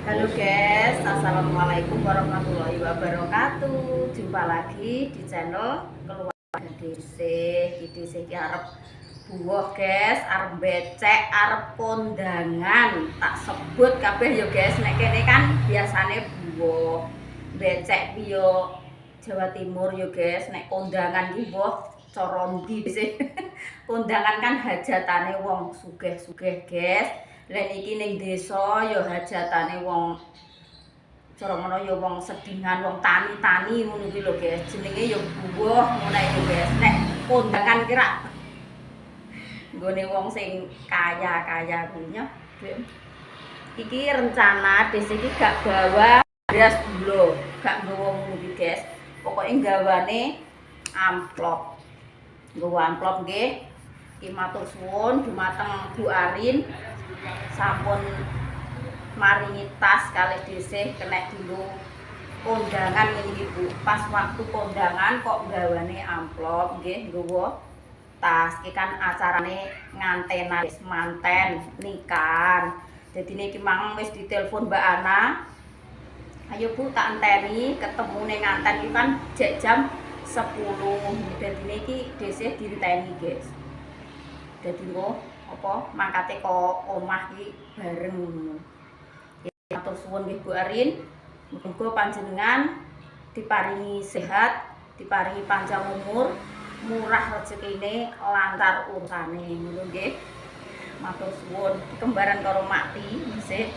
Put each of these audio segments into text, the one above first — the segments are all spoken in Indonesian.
Halo guys, assalamualaikum warahmatullahi wabarakatuh. Jumpa lagi di channel Keluarga DC. Di DC ki arep buah guys, arep becek, arep kondangan. Tak sebut kabeh yo guys, nek kene kan biasane buah becek yo Jawa Timur yo guys. Nek kondangan ki buah cara ndi sih? Kondangan kan hajatane wong sugih-sugih guys. Lah niki ning desa ya hajatane wong cara ngono ya wong sedingan, wong tani-tani ngono kuwi lho guys. Jenenge ya buah ngono iki guys. Nek kondangan kira nggone wong sing kaya-kaya kuwi nya. Iki rencana desa iki gak gawa beras dulu, gak nggawa ngono iki guys. Pokoke gawane amplop. Nggawa amplop nggih. Iki matur suwun dumateng Bu Arin. Sampun maringi tas kalih dhisik kenek dulu kondangan niki Bu. Pas waktu kondangan kok gawane amplop nggih nggawa tas. Iki kan acarane ngantenan wis manten nikahan. Dadi niki mang wis ditelepon Mbak Ana. Ayo Bu tak enteni ketemu ning nganten iki kan jek jam 10. Dadi niki dhisik dinteni guys. Dadi kok apa mangkate kok omah iki bareng ngono. Ya matur suwun nggih Bu Arin. Muga panjenengan diparingi sehat, diparingi panjang umur, murah rezekine, lancar urusane ngono nggih. Matur suwun kembaran karo Makti ngisih.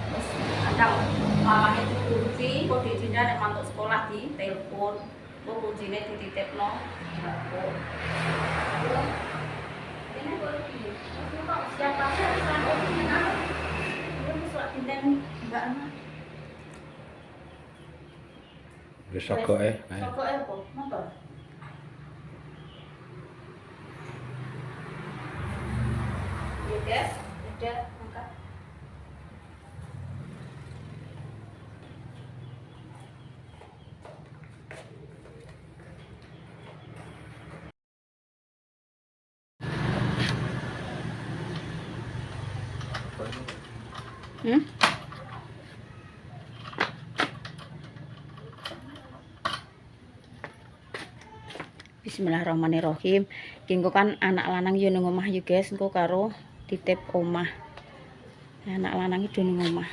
Terus kadang mamane dikunci, kok dijina nek mantuk sekolah di telepon, kok kuncine dititipno. Siapa sih Sokoke. Sokoke apa? Napa? Ya guys, udah angkat. Bismillahirrahmanirrahim. Engko kan anak lanang yo ning omah yo guys, engko karo titip omah. Anak lanang iki ning omah.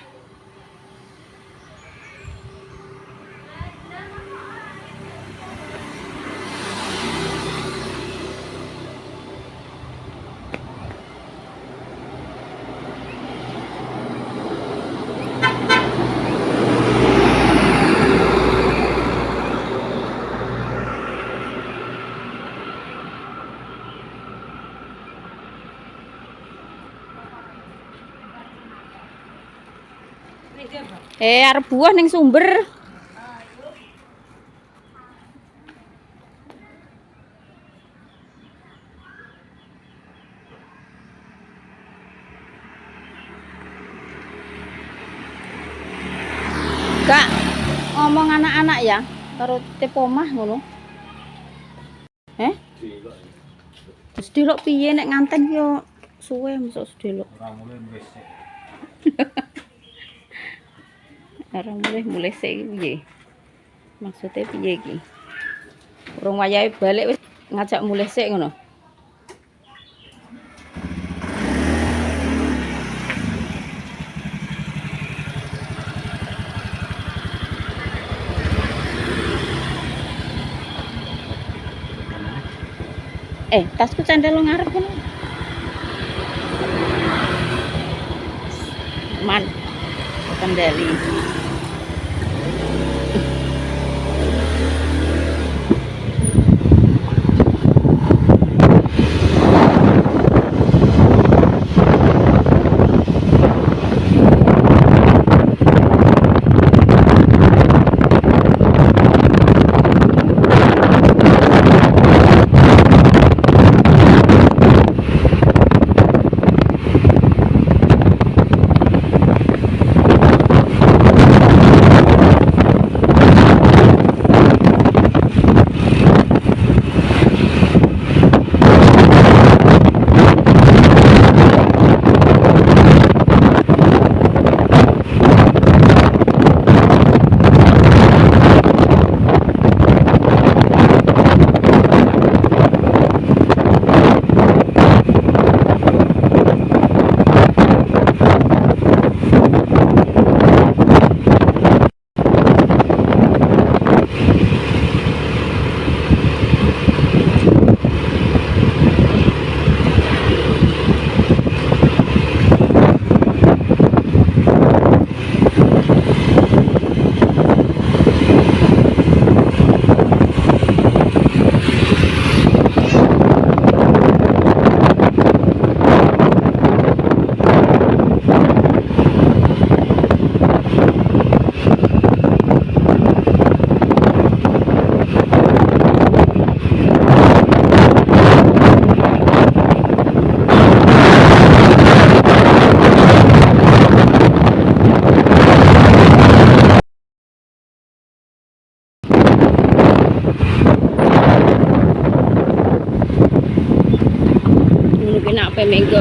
Arep buah ning sumber. Kak, ngomong anak-anak ya, karo titip omah ngono. Sedelok piye nek nganten yo suwe mosok sedelok. Ora mulai mbesek. Orang mulai sik piye? Maksudnya piye iki? Urung wayahe balik wis ngajak mulai sik ngono. Tasku cendel ngarep kono. Man kendali.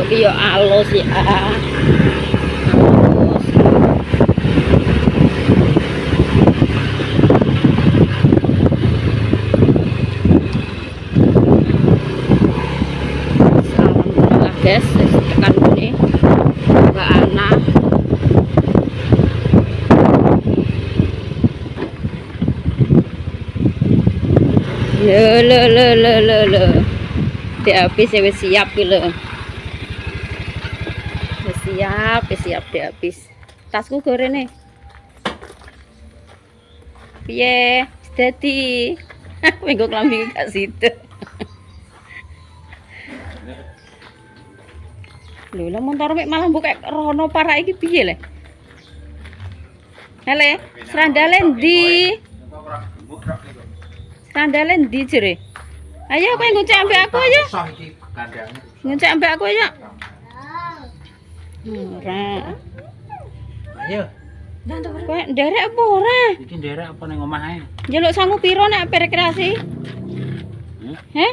ki yo alus ya. Alus. Alhamdulillah guys, tekan ini Mbak Ana. Le. Dia habis ya wis siap ki lho. Wis siap dia habis. Tasku gorene. Piye? Wis dadi. Minggu klambi gak situ. Lho, lah motor mek malah mbok rono parah iki piye le? Hele, srandale ndi? Srandale ndi jere? Ayo kowe ngucek ambek aku ayo. Ngucek ambek aku ayo. Ora. Ayo. Kowe nderek apa ora? Iki nderek apa ning omah ae? Njaluk sangu piro nek ape rekreasi? Heh?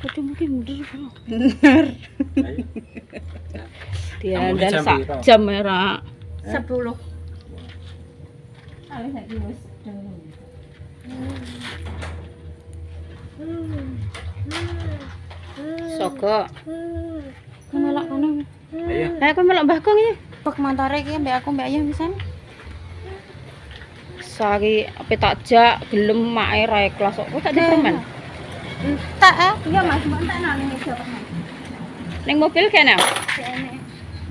Kudu mungkin mundur. Bener. Dia dan sak jam merah. 10. Ale saiki wis Soko. Melok kono. Ayo. Ayo kowe melok Mbah Kong ya. Bak mantare iki mbek aku mbek Ayah pisan. Sari ape tak jak gelem make ra ikhlas kok. Kowe tak dipermen. Tak iya Mas, entek nang meja permen. Ning mobil kene. Kene.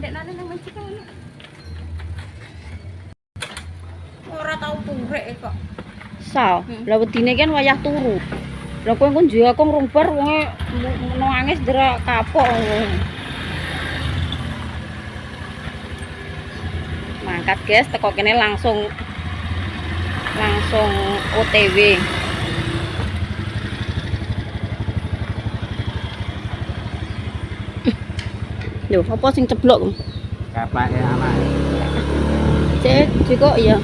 Ndek nang nang meja kene. Ora tau purek kok. Sa, lha wedine kan wayah turu. Lah kowe engko njual aku ngrumbar wonge nangis ndera kapok. Mangkat guys, teko kene langsung OTW. Lho, apa sing ceblok? Kaplake anak. Cek, kok iya.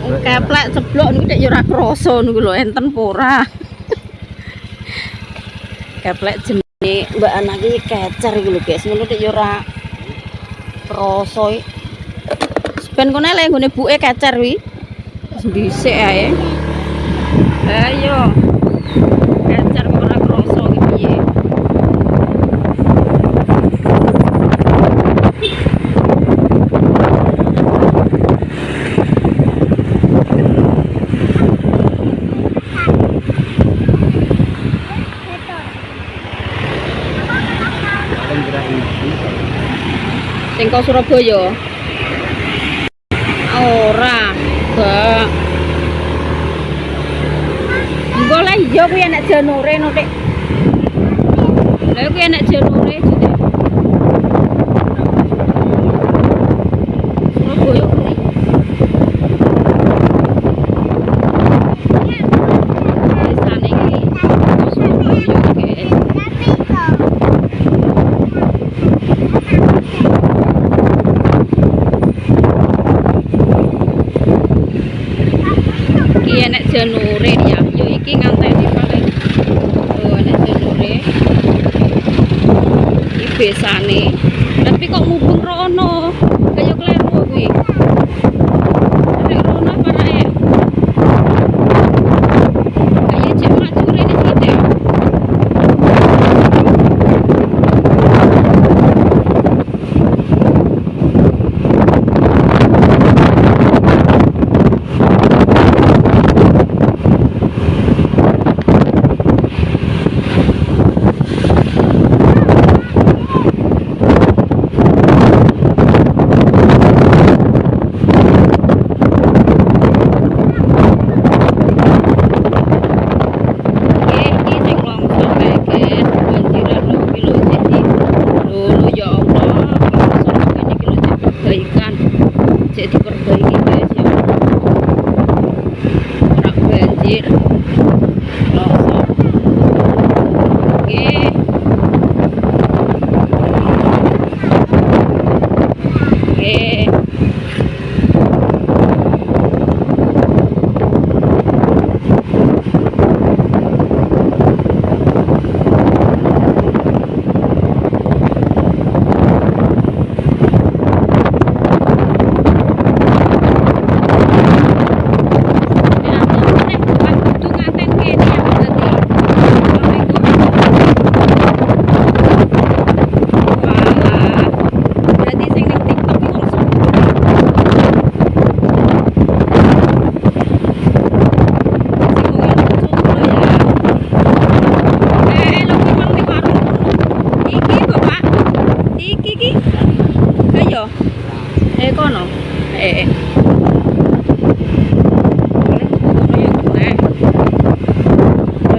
Keplek ceblok niku nek ya ora krasa niku lho enten apa ora. Keplek jenenge Mbak Ana iki kecer iku lho guys, ngono nek ya ora krasa. Ben kono lek nggone buke kecer wi. Wis dhisik ae. Ayo. Kecer kok ora krasa iki piye? Sing kok Surabaya. Ora, Mbak. Engko lah iya kuwi enek janure no, Dik. Lah kuwi enek janure jute. Surabaya kuwi. Desane iki Surabaya guys. Enek janure ya, yo iki nganteni paling. Oh, enek janure. Iki besane. Tapi kok mubeng rono? Kaya kleru kuwi. Nek rono parake. Kaya cek maju rene sithik. iki? Ayo. Kono. Kono ya kena.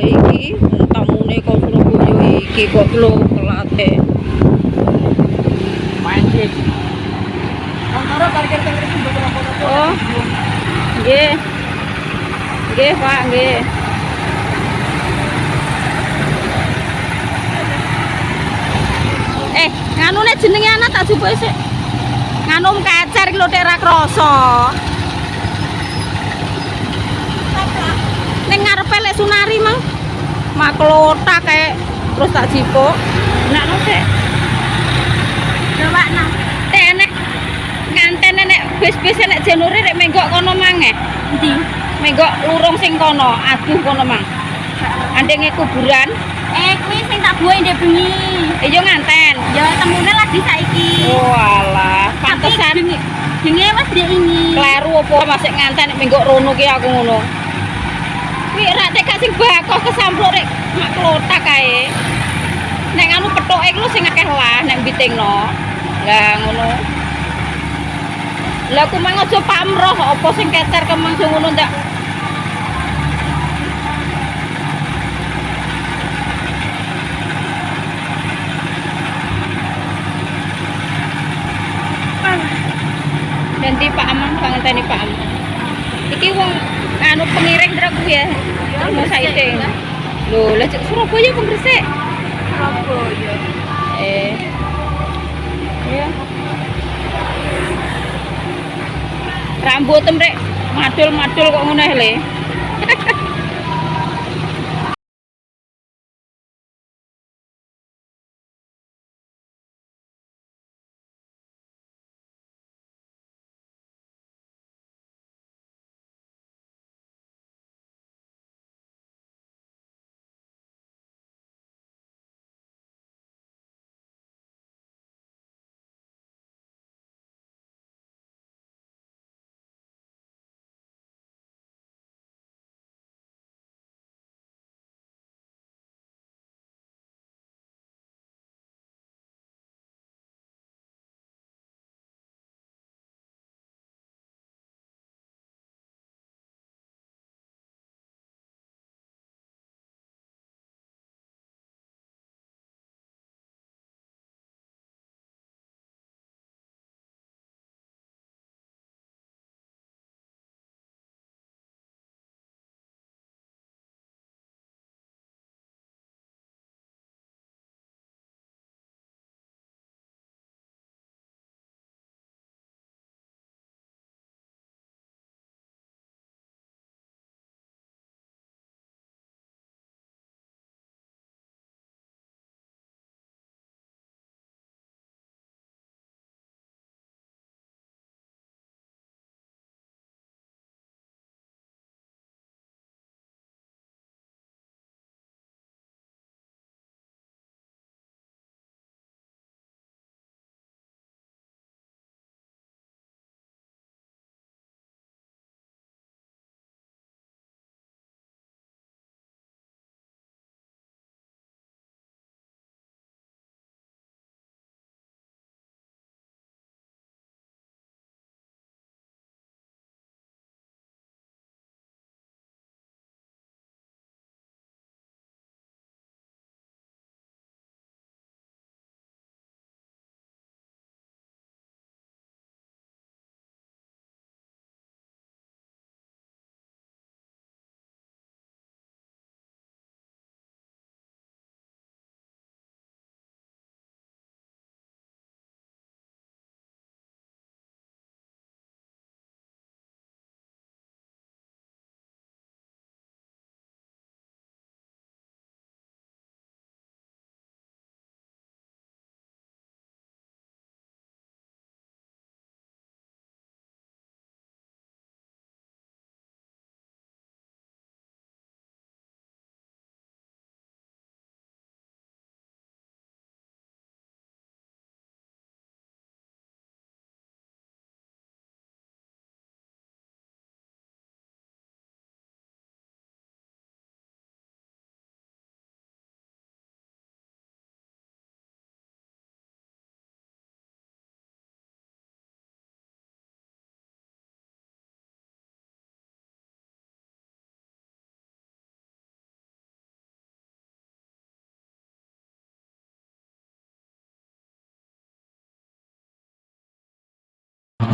Iki tamune kok Surabaya iki kok lho kelate. Main sih. Antara parkir-parkir itu beberapa foto. Oh. Nggih. Nggih, Pak, nggih. Nganune jenenge ana tak jupuk sik. Nganum kecer iki lho tek ra krasa. Ning ngarepe lek Sunari mang. Maklota kae terus tak jipuk. Nakno sik. Coba nang. Tenek nganten nek bis-bis nek Januri rek menggok kono mang e. Endi? Menggok lurung sing kono, aduh kono mang. Andenge kuburan. Kuwi sing tak buwe ndek bengi. Iya nganten. Ya temune lagi saiki. Walah, pantesan jenenge wis ndek ini. Kleru apa masih nganten nek menggok rono ki aku ngono. Kuwi rak tek sing bakoh kesampluk rek mak klotak kae. Nek anu pethoke ku sing akeh lah nek mbitingno. Lah ngono. Lah ku mang aja pamroh apa sing kecer kemang sing ngono ndak. Ganti Pak Amang, pangenteni Pak Amang. Iki wong anu pengiring truk ya. Terus saite. Lho, lah Surabaya apa Gresik? Surabaya. Iya. Rambut rek madul-madul kok ngono le.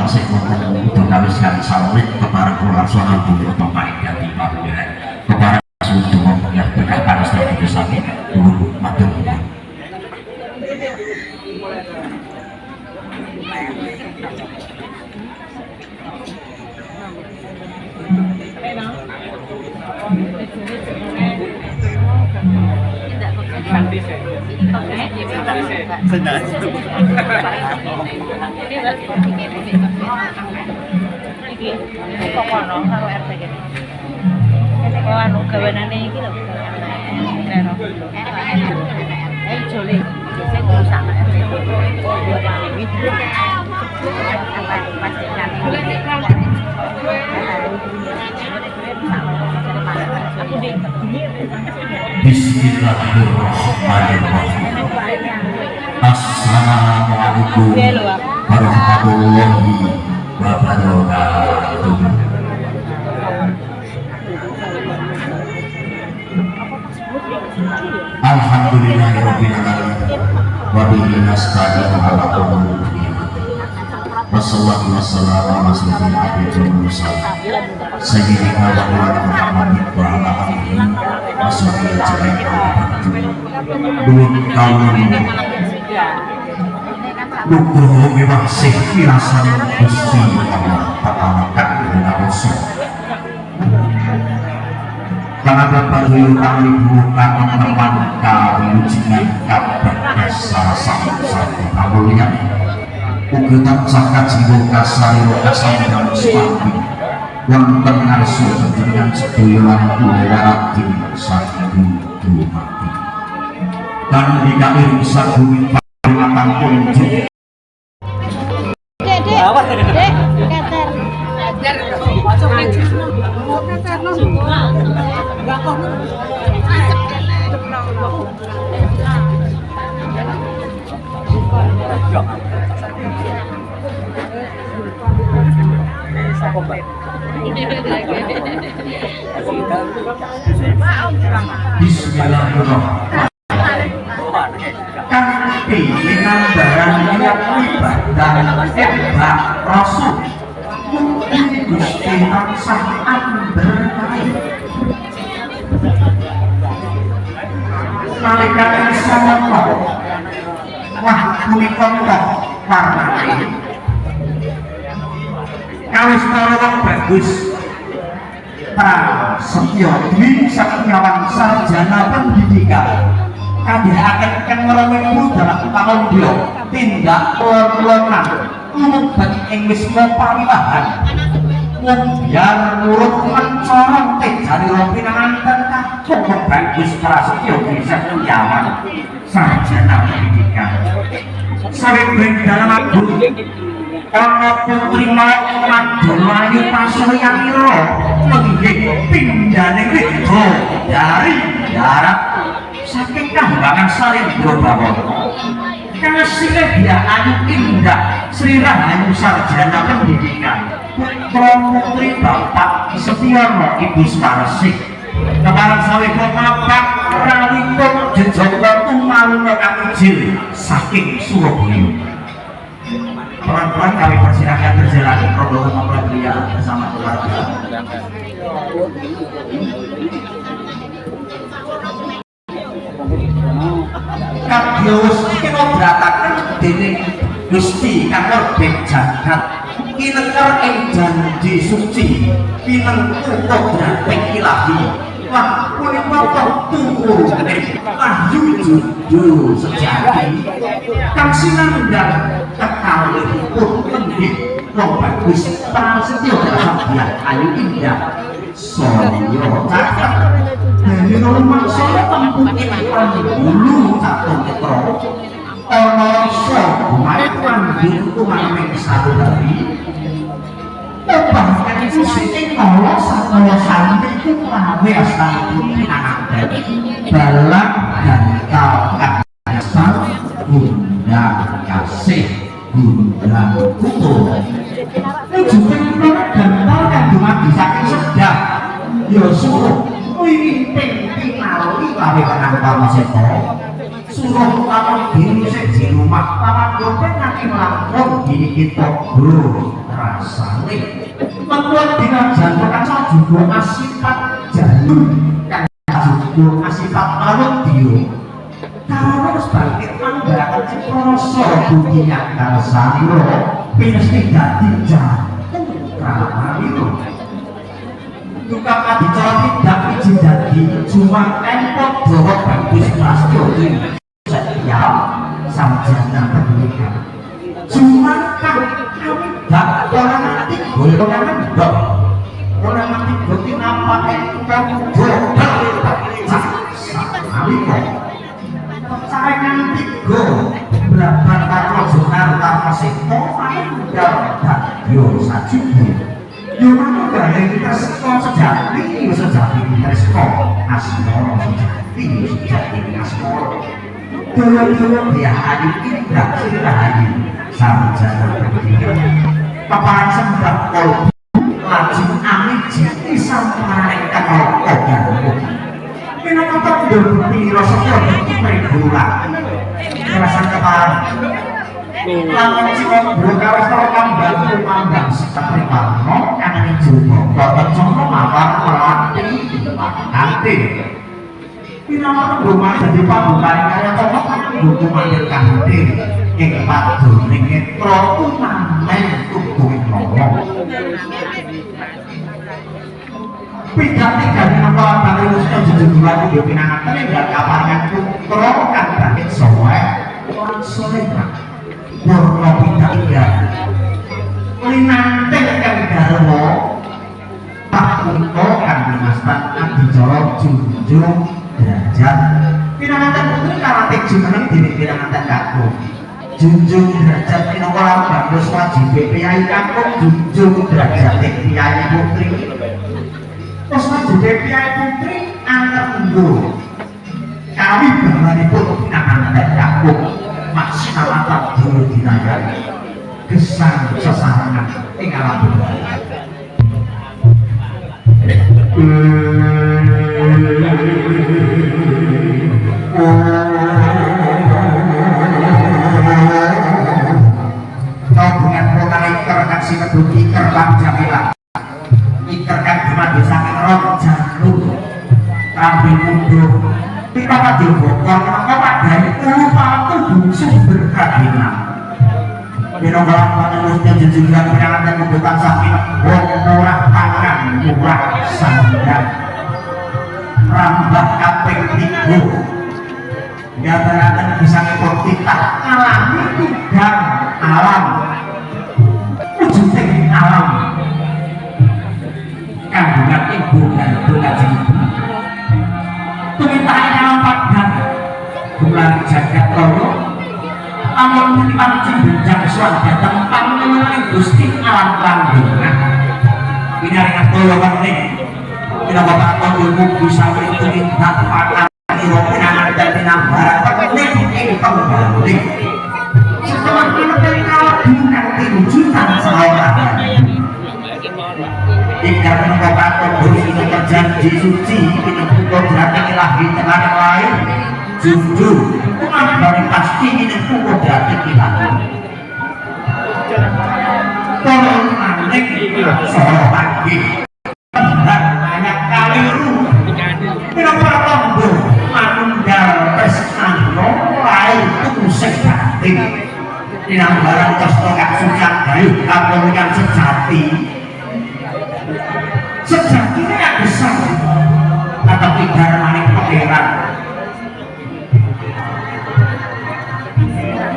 tasik ngomong udah ngawiskan sawit keparang keluar soal bulu bapak indah di malunya keparang sudah ngomong yang berkata setelah dikesami dulu matur Bismillahirrahmanirrahim. Assalamualaikum warahmatullahi wabarakatuh. Alhamdulillahirabbil alamin wa bihi nasta'inu ala umuri dunya. Wassalatu wassalamu ala sayyidil nabiyil mursalin sayyidina wa maulana Muhammadin wa ala alihi washabihi ajmain. Nuwun kawula nugroho mewah sih pirasan Gusti Allah Ta'ala kang ngawasa. Kanada paruyo kang dibuka teman kawilujengan kaberkas sarasang satu kamulyan uga tansah kajiwa kasarira kasambang sepati wonten ngarsa panjenengan sedaya lan kula waradi saking dumati lan dikair sagunging paringatan kunjuk Bismillahirrahmanirrahim. Kanthi minambaran niat ibadah embak Rasul mugi Gusti tansah amberkahi. Nalika samangka wah punika kok warnane kawis karo bagus prasetya dwi Setiawan sarjana pendidikan kandhaaken kang ngrememu dalam panondhya tindak pelon-pelonan lumebat ing wisma pariwahan wong biar nurut mencorong tejane pinanganten kagem bagus prasetya dwi Setiawan sarjana pendidikan sareng dalam agung ana putri Madulayu Pasuryanira menggih pindhane Rida dari darat saking Kambangan Salendra Bawana kasile dia ayu indah Sri Rahayu sarjana pendidikan putra putri Bapak Setiono Ibu Sumarsih keparang sawiko mapak rawitun jejaka tumaluna kang ijil saking Surabaya. Pelan-pelan kami persilakan berjalan rombongan mempelai bersama keluarga. Kabyos kena beratakan dening Gusti kang orbit jagat kineker ing janji suci pinengku kodrating ilahi wah punika tunggu ahyu jujur sejati kang sinandang kekalihipun lenggih wong bagus prasetya rahasia ayu indah saya cacat dari rumangsa tempuke bulu catung ketro ana soguman bintu maning sadari bahkan sing kala sakala santi rawe astanipun pinanganten balang gantal kasar bunda kasih bunda kutu ujungnya kita gantal yang dumadi saking sedah ya suruh wiwiting pinalui lawe kenang seto suruh lawan diri di rumah lawan dompet nanti melangkung diri kita bro rasane mengko dina jantung juga asifat jalur kan juga asifat manusia terus bangkit manggalakan ciproso budi yang kalsano pinesti dadi jantung ramalimu tukang adicara tidak izin dadi cuma empot bahwa bagus plastik setiap sarjana pendidikan cuma kan kami tak orang nanti golongan dok orang nanti berarti nampaknya tukang jodoh sama saya nanti go berapa karo jonar tanpa sekto anda tak yo sajuku yo mana gak kita sekto sejati yo sejati kita sekto asmoro sejati yo sejati asmoro dulu dia hadir tidak kita hadir sarjana pendidikan paparan sembah kolbu lajim amin jiti sampai kakak kogan kenapa tak berbukti rasanya berbukti berulang kerasan kepala langsung cikok berkawas kalau mambang seperti parno kangen juga bapak contoh mawar melatih nanti kenapa rumah jadi pambukan kaya contoh buku mandir kantin yang padu ngetro tunamen tubuhin ngomong pidat tiga di nomor bagi usia jujur lagi di pinangan ini gak kabarnya tuh kan berakhir soe orang solehah warna pidat tiga linanteng kan darmo tak untuk kan dimastan di jorok junjung derajat pinangan putri karate jumeneng diri pinangan kaku junjung derajat pinangan bagus wajib PPI kaku junjung derajat PPI putri terus maju PPI putri anakku kami berlanipun pinangan dan kaku masih nama dulu dinayani kesan sesarangan tinggal berbalik kau dengan pola ikerkan si keduki kerbang jamilah ikerkan kemadu saking rok jalur rambil mundur kita maju bokor kenapa dari upatu busuk berkabinan minonggalan panelusnya jujurkan penangan dan membutuhkan sakit murah tangan murah sandang rambah kapeng tigo gambaran bisa ngekor kita alami tudang alam wujudnya alam kandungan ibu dan bunga jiwa tumitanya alam padang bulan jagat raya amal menipan cimbinjang suarga tempat mengenai gusti alam langgungan binaringan tolongan ini bila bapak ilmu bisa berhitung dan pakar pinangan dan pinambaran pekening ini kembali setelah kita dari kalah bintang diwujudkan seorang jika menengokkan kondus itu terjanji suci ini pukul berarti ilahi dengan yang lain jujur dari pasti ini pukul berarti ilahi tolong aneh seorang pagi dan banyak kaliru kenapa tombol manunggal pesano lain itu sejati dinam barang kostokak sucan dari kapolikan sejati sejatinya yang besar tetapi darmaning pangeran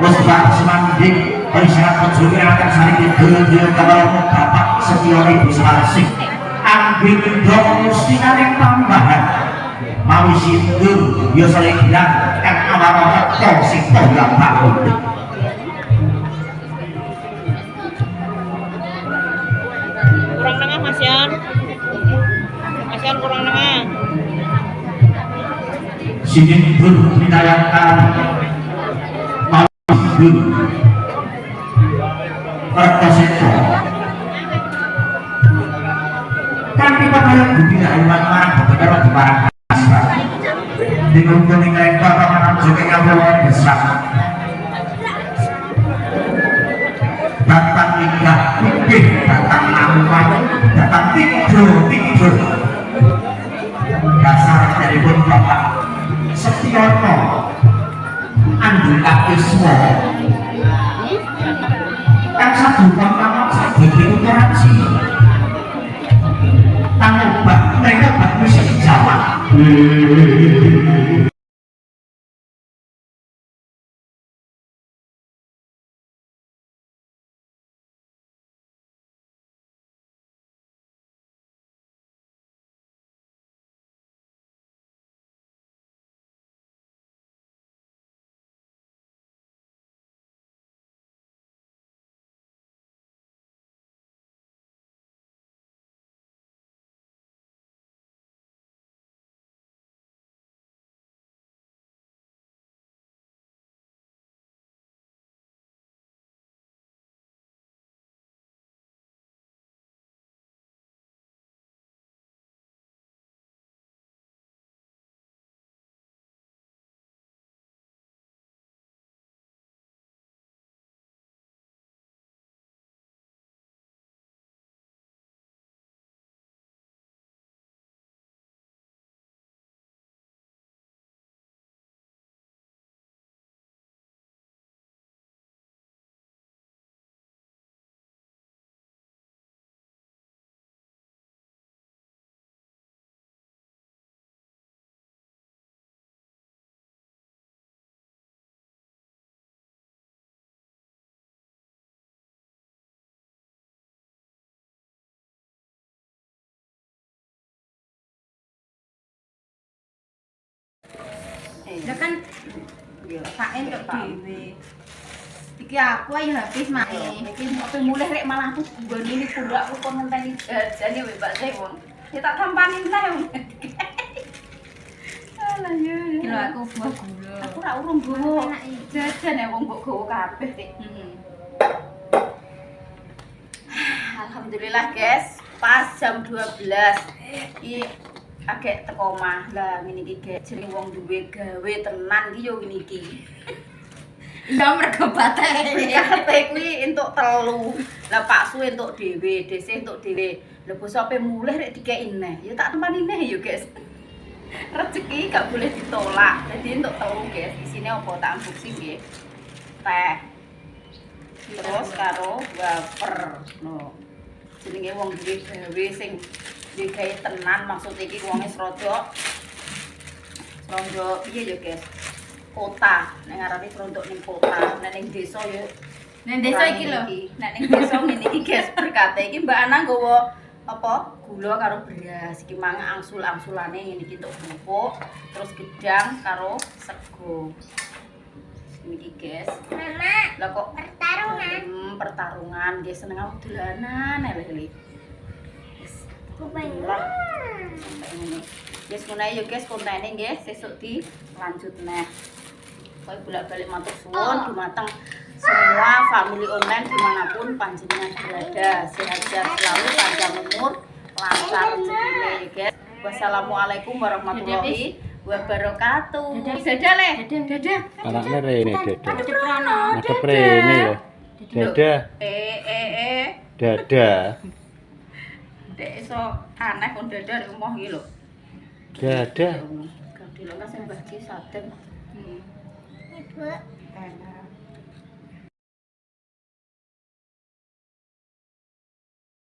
Musbah semanding berisyarat penjuri akan saling didel-del kalau bapak sekian ibu salasik ambil dong mustingan yang tambahan mawi sindur ya saling bilang kan awal-awal tol sing tol yang bangun kurang tengah Mas Yan kurang tengah sindur dinayangkan mawi sindur perkoseto kan kita kayak budina iman marang beberapa di barang asra dengan kuning lekor orang juga ngabulkan besar batang nikah putih Karna Andhikapisma kang sadurunge pamot sadhewe toleransi kang obat mereka musik Jawa. Ya kan paen kok dhewe. Iki aku ayo habis mae. Iki apa mulai rek malah aku nggone ini pundakku kon ngenteni jajane wae Mbak Teh wong. Ya tak tampanin teh wong. Alah yo. Iki lho aku buah gula. Aku ora urung gowo. Jajan ya wong mbok gowo kabeh sih. Alhamdulillah guys, pas jam 12 iki agek teko omah. Lah ngene iki guys, jeneng wong duwe gawe tenan iki yo ngene iki. Ya mergo bathe. Kate kuwi entuk telu. Lah Pak Su entuk dhewe, Dese entuk dhewe. Lah bos ape mulih rek dikeki neh. Ya tak tempani neh ya guys. Rezeki gak boleh ditolak. Jadi entuk telu guys. Isine opo tak unboxing nggih. Teh. Terus karo wafer. No. Jenenge wong duwe gawe sing duwe gawe tenan, maksud iki wonge srodok piye ya guys? Kota, nek ngarani srodok ning kota, nek ning desa ya Nang desa iki lho. nek ning desa ngene iki guys, berkate iki Mbak Ana nggawa apa? Gula karo beras. Iki mang angsul-angsulane ngene iki entuk bubuk, terus gedang karo sego. Iki guys. Mama, Lah kok pertarungan. Pertarungan guys, seneng aku dolanan ele-ele. Wis, lah. Sampai ngene. Wis ngono ya guys kontene nggih, sesuk dilanjut neh. Kowe bolak-balik matur suwun dumateng semua family online dimanapun panjenengan berada. Sehat-sehat selalu, panjang umur, lancar rezekine ya guys. Wassalamualaikum warahmatullahi wabarakatuh. Dadah le. Dadah. Anaknya Rene Dada. Prono. Ada Rene loh. Dada, Dada, Dek iso aneh kon dadah nek omah iki lho. Dada. Gak dilok kan sing bagi sadem. Ibu. Enak.